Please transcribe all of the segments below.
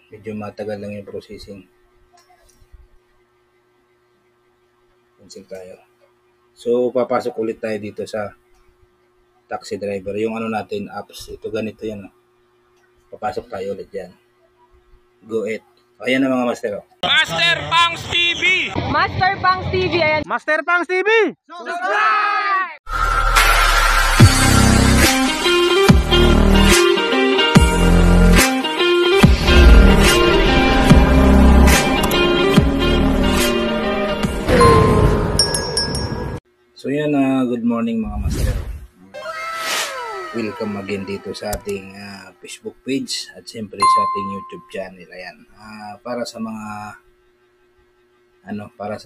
Medyo matagal lang yung processing. Cancel tayo. So, papasok ulit tayo dito sa taxi driver. Yung ano natin, apps. Ito ganito yan. Papasok tayo ulit yan. Go it. Ayan na mga master. Master Pangs TV! Master Pangs TV, ayan. Master Pangs TV! Subscribe! So yan, good morning mga master. Welcome again dito sa ating Facebook page at siyempre sa ating YouTube channel. Ayan. Para sa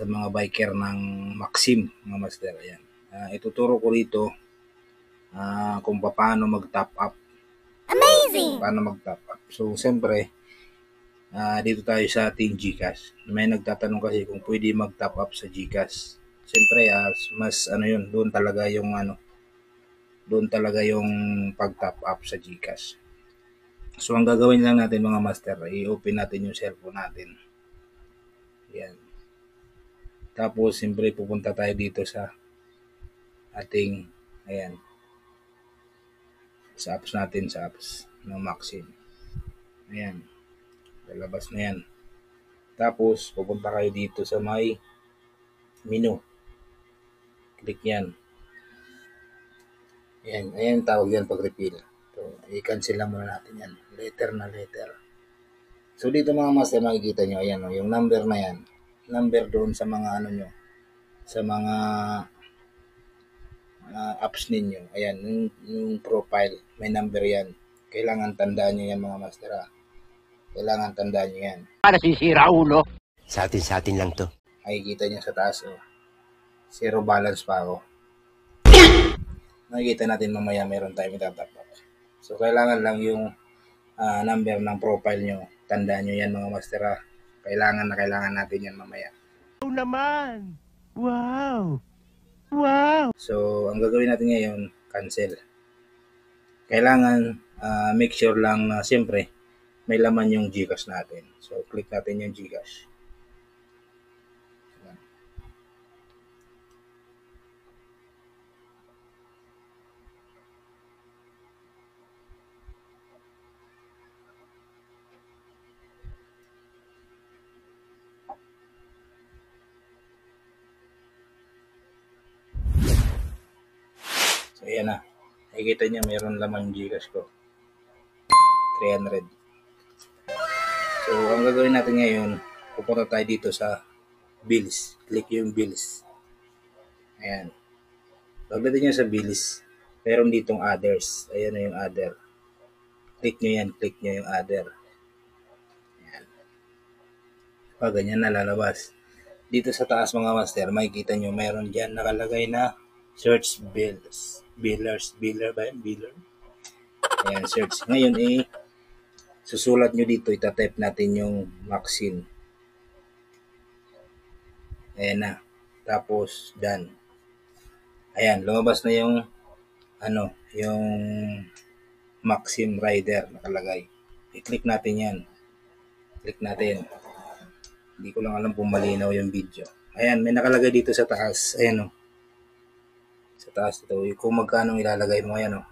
mga biker ng Maxim mga master. Ayan. Ituturo ko rito kung paano mag-top up. Amazing! Paano mag-top up. So siyempre dito tayo sa ating GCash. May nagtatanong kasi kung pwede mag-top up sa GCash. Siyempre mas doon talaga yung pag-top up sa GCash. So ang gagawin lang natin mga master, i-open natin yung cellphone natin. Yan. Tapos siyempre pupunta tayo dito sa ating sa apps natin, sa apps ng Maxim. Ayan. Lalabas na yan. Tapos pupunta kayo dito sa may menu. Click yan. Ayan tawag yan pag refill. So, i-cancel lang muna natin yan. Letter na letter. So, dito mga master, makikita nyo, ayan, yung number na yan. Number doon sa mga sa mga apps ninyo. Ayan, yung profile, may number yan. Kailangan tandaan nyo yan mga master. Kailangan tandaan nyo yan. Para sisira ulo. Sa atin lang to. Makikita nyo sa taas. Zero balance pa ako. Makikita natin mamaya meron tayong itatap up. So, kailangan lang yung number ng profile nyo. Tandaan nyo yan mga master. Kailangan natin yan mamaya. Oh naman! Wow! Wow! So, ang gagawin natin ngayon, cancel. Kailangan make sure lang na siyempre may laman yung GCash natin. So, click natin yung GCash. So, ayan na. Nakikita niya mayroon laman yung GCash ko. 300. So, ang gagawin natin ngayon, pupunta tayo dito sa bills. Click yung bills. Ayan. Pagdating nyo sa bills, meron ditong others. Ayan na yung other. Click nyo yan. Click nyo yung other. Ayan. Pag ganyan na lalabas. Dito sa taas mga master, makikita nyo mayroon dyan nakalagay na search bills. Biller ba yun? Biller? Ayan, search. Ngayon susulat nyo dito, itatype natin yung Maxim. Ayan na. Tapos, done. Ayan, lumabas na yung yung Maxim Rider nakalagay. I-click natin yan. Click natin. Hindi ko lang alam kung malinaw yung video. Ayan, may nakalagay dito sa taas. Ayan sa taas ito. Kung magkano ilalagay mo, ayan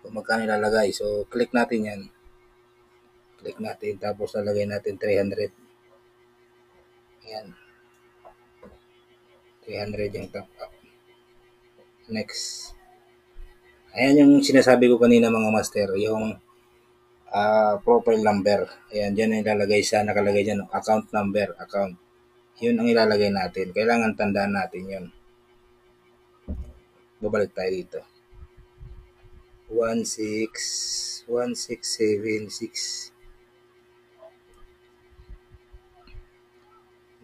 Kung magkano ilalagay. So, click natin yan. Click natin. Tapos, lalagay natin 300. Ayan. 300 yung top up. Next. Ayan yung sinasabi ko kanina mga master. Yung profile number. Ayan, dyan nakalagay dyan. Account number. Account. Yun ang ilalagay natin. Kailangan tandaan natin yun. Babalik tayo dito. 1676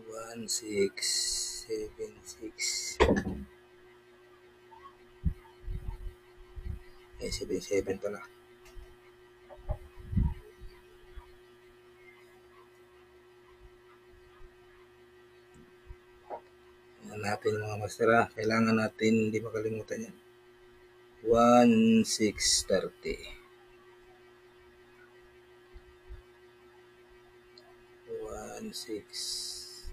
1676 77 pala. Natin mga master, kailangan natin hindi makalimutan yan. 1630. 16,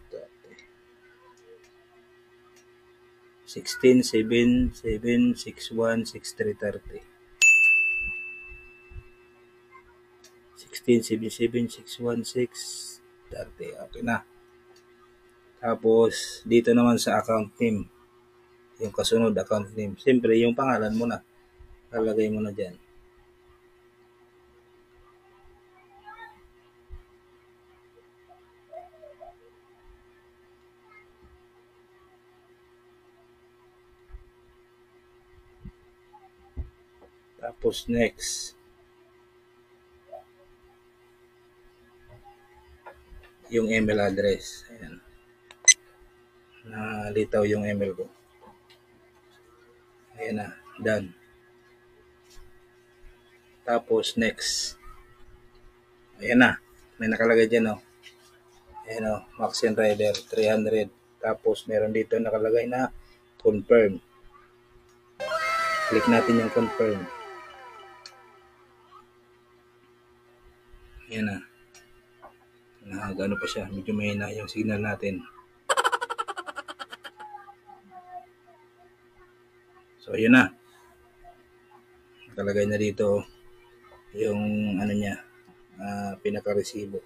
7, 7, 6, 1, 6, 3, 30. 16, 7, 7, 6, 1, 6, 30. Okay na. Tapos, dito naman sa account name. Yung kasunod account name. Siyempre, yung pangalan mo na. Lalagay mo na dyan. Tapos, next. Yung email address. Ayan. Nalitaw yung email ko. Ayan na. Done. Tapos, next. Ayan na. May nakalagay dyan, oh. Ayan, oh. Maxine Rider, 300. Tapos, meron dito nakalagay na confirm. Click natin yung confirm. Ayan na. Gano pa siya. Medyo mahina yung signal natin. So, yun na. Nakalagay na dito yung ano niya, pinaka-resibo.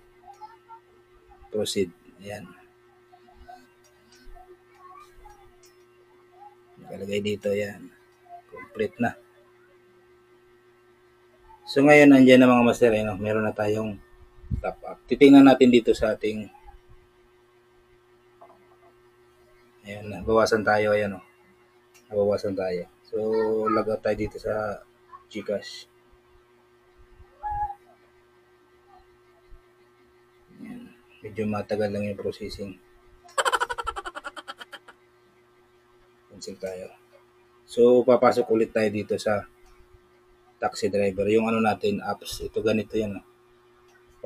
Proceed. Ayan. Nakalagay dito, yan. Complete na. So, ngayon, nandiyan na mga master, no? Meron na tayong top up. Titingnan natin dito sa ating ayan, bawasan tayo, ayan, oh. Nabawasan tayo. So, log out tayo dito sa GCash. Ayan. Medyo matagal lang yung processing. Cancel tayo. So, papasok ulit tayo dito sa taxi driver. Yung ano natin, apps. Ito ganito yan, oh.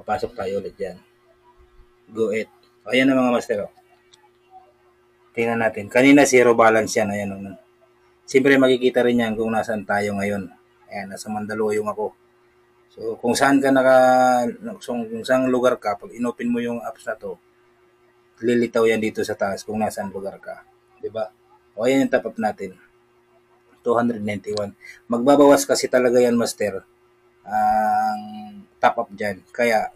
Papasok tayo ulit dyan. Go it. Ayan na mga master, oh. Tingnan natin. Kanina zero balance yan. Ayan, oh. Siyempre makikita rin yan kung nasaan tayo ngayon. Ayan, nasa Mandaluyong ako. So, kung saan ka kung saan lugar ka, pag inopen mo yung apps na to, lilitaw yan dito sa taas kung nasaan lugar ka. Diba? O, ayan yung top up natin. 291. Magbabawas kasi talaga yan, master, ang top up dyan. Kaya,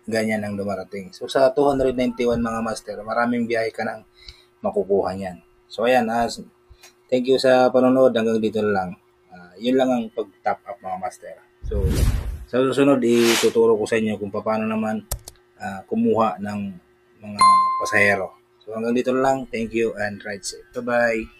ganyan ang dumarating. So, sa 291 mga master, maraming biyahe ka nang makukuha yan. So, ayan, thank you sa panonood. Hanggang dito lang. Yun lang ang pag-top up mga master. So, sa susunod, ituturo ko sa inyo kung paano naman kumuha ng mga pasahero. So, hanggang dito lang. Thank you and ride safe. Bye-bye.